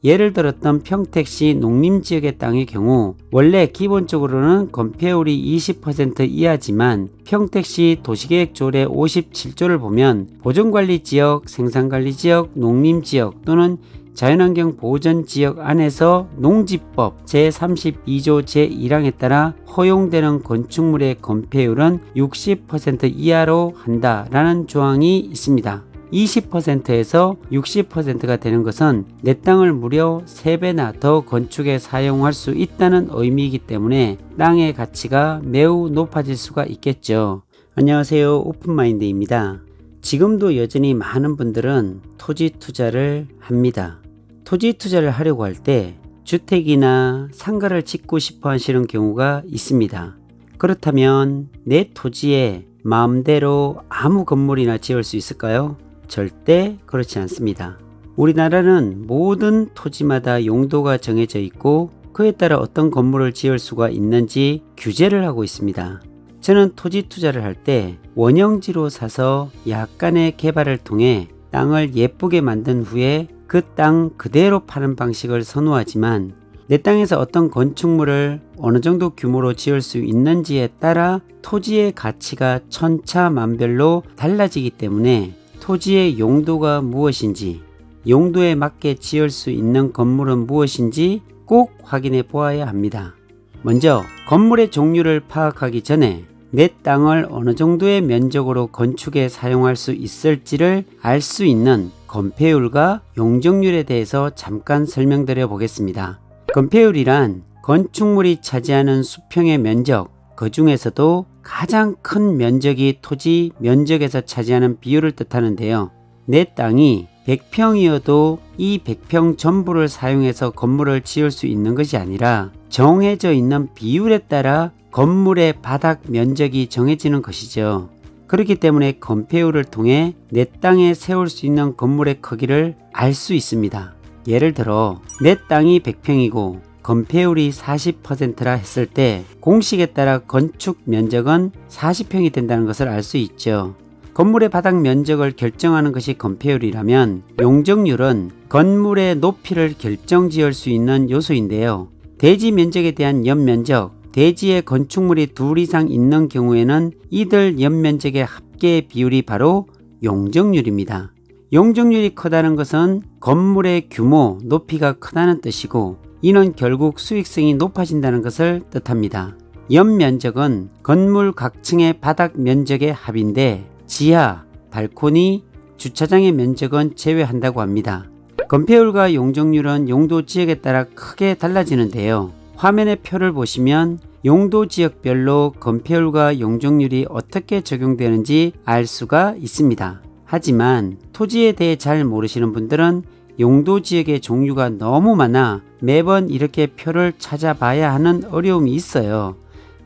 예를 들었던 평택시 농림지역의 땅의 경우 원래 기본적으로는 건폐율이 20% 이하지만 평택시 도시계획조례 57조를 보면 보존관리지역, 생산관리지역, 농림지역 또는 자연환경보전지역 안에서 농지법 제32조 제1항에 따라 허용되는 건축물의 건폐율은 60% 이하로 한다라는 조항이 있습니다. 20%에서 60%가 되는 것은 내 땅을 무려 3배나 더 건축에 사용할 수 있다는 의미이기 때문에 땅의 가치가 매우 높아질 수가 있겠죠. 안녕하세요, 오픈마인드입니다. 지금도 여전히 많은 분들은 토지 투자를 합니다. 토지 투자를 하려고 할 때 주택이나 상가를 짓고 싶어 하시는 경우가 있습니다. 그렇다면 내 토지에 마음대로 아무 건물이나 지을 수 있을까요? 절대 그렇지 않습니다. 우리나라는 모든 토지마다 용도가 정해져 있고 그에 따라 어떤 건물을 지을 수가 있는지 규제를 하고 있습니다. 저는 토지 투자를 할 때 원형지로 사서 약간의 개발을 통해 땅을 예쁘게 만든 후에 그 땅 그대로 파는 방식을 선호하지만 내 땅에서 어떤 건축물을 어느 정도 규모로 지을 수 있는지에 따라 토지의 가치가 천차만별로 달라지기 때문에 토지의 용도가 무엇인지, 용도에 맞게 지을 수 있는 건물은 무엇인지 꼭 확인해 보아야 합니다. 먼저 건물의 종류를 파악하기 전에 내 땅을 어느 정도의 면적으로 건축에 사용할 수 있을지를 알 수 있는 건폐율과 용적률에 대해서 잠깐 설명드려 보겠습니다. 건폐율이란 건축물이 차지하는 수평의 면적, 그 중에서도 가장 큰 면적이 토지 면적에서 차지하는 비율을 뜻하는데요. 내 땅이 100평이어도 이 100평 전부를 사용해서 건물을 지을 수 있는 것이 아니라 정해져 있는 비율에 따라 건물의 바닥 면적이 정해지는 것이죠. 그렇기 때문에 건폐율을 통해 내 땅에 세울 수 있는 건물의 크기를 알 수 있습니다. 예를 들어 내 땅이 100평이고 건폐율이 40%라 했을 때 공식에 따라 건축 면적은 40평이 된다는 것을 알 수 있죠. 건물의 바닥 면적을 결정하는 것이 건폐율이라면 용적률은 건물의 높이를 결정지을 수 있는 요소인데요. 대지 면적에 대한 연면적, 대지에 건축물이 둘 이상 있는 경우에는 이들 연면적의 합계의 비율이 바로 용적률입니다. 용적률이 크다는 것은 건물의 규모, 높이가 크다는 뜻이고 이는 결국 수익성이 높아진다는 것을 뜻합니다. 연면적은 건물 각 층의 바닥 면적의 합인데 지하, 발코니, 주차장의 면적은 제외한다고 합니다. 건폐율과 용적률은 용도 지역에 따라 크게 달라지는데요. 화면의 표를 보시면 용도 지역별로 건폐율과 용적률이 어떻게 적용되는지 알 수가 있습니다. 하지만 토지에 대해 잘 모르시는 분들은 용도 지역의 종류가 너무 많아 매번 이렇게 표를 찾아봐야 하는 어려움이 있어요.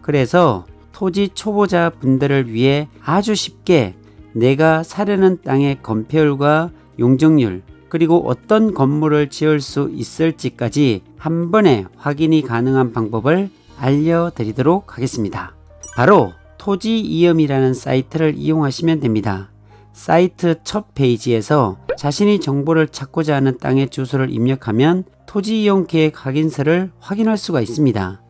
그래서 토지 초보자 분들을 위해 아주 쉽게 내가 사려는 땅의 건폐율과 용적률 그리고 어떤 건물을 지을 수 있을지까지 한 번에 확인이 가능한 방법을 알려드리도록 하겠습니다. 바로 토지이음이라는 사이트를 이용하시면 됩니다. 사이트 첫 페이지에서 자신이 정보를 찾고자 하는 땅의 주소를 입력하면 토지이용 계획 확인서를 확인할 수가 있습니다.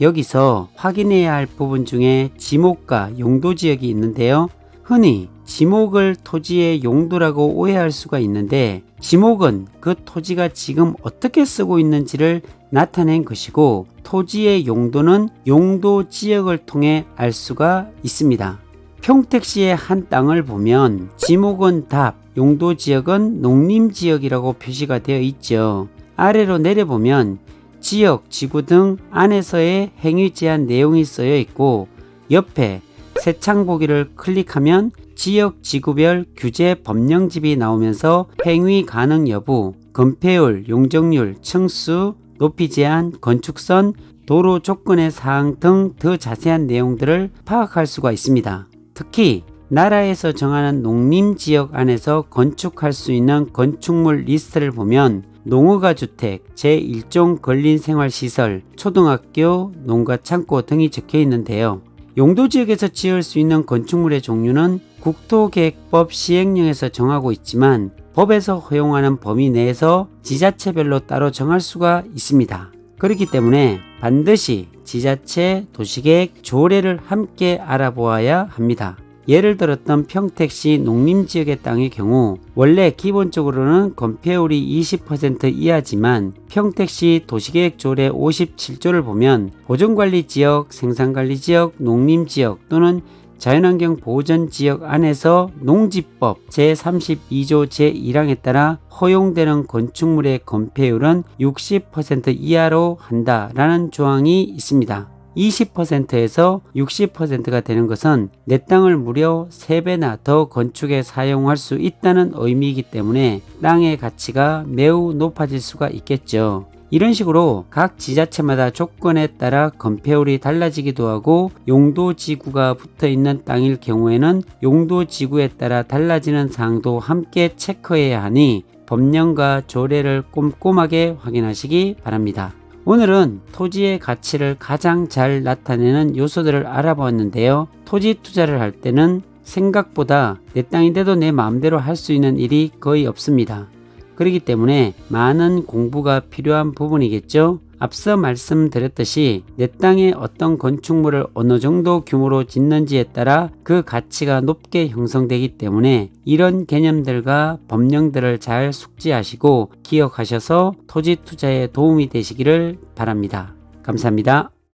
여기서 확인해야 할 부분 중에 지목과 용도 지역이 있는데요. 흔히 지목을 토지의 용도라고 오해할 수가 있는데 지목은 그 토지가 지금 어떻게 쓰고 있는지를 나타낸 것이고 토지의 용도는 용도 지역을 통해 알 수가 있습니다. 평택시의 한 땅을 보면 지목은 답, 용도 지역은 농림지역이라고 표시가 되어 있죠. 아래로 내려보면 지역, 지구 등 안에서의 행위 제한 내용이 쓰여 있고 옆에 새 창 보기를 클릭하면 지역 지구별 규제 법령집이 나오면서 행위 가능 여부, 건폐율, 용적률, 층수, 높이 제한, 건축선, 도로 조건의 사항 등 더 자세한 내용들을 파악할 수가 있습니다. 특히 나라에서 정하는 농림지역 안에서 건축할 수 있는 건축물 리스트를 보면 농어가주택, 제1종 근린생활시설, 초등학교, 농가 창고 등이 적혀 있는데요. 용도지역에서 지을 수 있는 건축물의 종류는 국토계획법 시행령에서 정하고 있지만 법에서 허용하는 범위 내에서 지자체별로 따로 정할 수가 있습니다. 그렇기 때문에 반드시 지자체 도시계획 조례를 함께 알아보아야 합니다. 예를 들었던 평택시 농림지역의 땅의 경우 원래 기본적으로는 건폐율이 20% 이하지만 평택시 도시계획조례 57조를 보면 보존관리지역, 생산관리지역, 농림지역 또는 자연환경보전지역 안에서 농지법 제32조 제1항에 따라 허용되는 건축물의 건폐율은 60% 이하로 한다라는 조항이 있습니다. 20%에서 60%가 되는 것은 내 땅을 무려 3배나 더 건축에 사용할 수 있다는 의미이기 때문에 땅의 가치가 매우 높아질 수가 있겠죠. 이런 식으로 각 지자체마다 조건에 따라 건폐율이 달라지기도 하고 용도지구가 붙어있는 땅일 경우에는 용도지구에 따라 달라지는 사항도 함께 체크해야 하니 법령과 조례를 꼼꼼하게 확인하시기 바랍니다. 오늘은 토지의 가치를 가장 잘 나타내는 요소들을 알아보았는데요. 토지 투자를 할 때는 생각보다 내 땅인데도 내 마음대로 할 수 있는 일이 거의 없습니다. 그렇기 때문에 많은 공부가 필요한 부분이겠죠. 앞서 말씀드렸듯이 내 땅에 어떤 건축물을 어느 정도 규모로 짓는지에 따라 그 가치가 높게 형성되기 때문에 이런 개념들과 법령들을 잘 숙지하시고 기억하셔서 토지 투자에 도움이 되시기를 바랍니다. 감사합니다.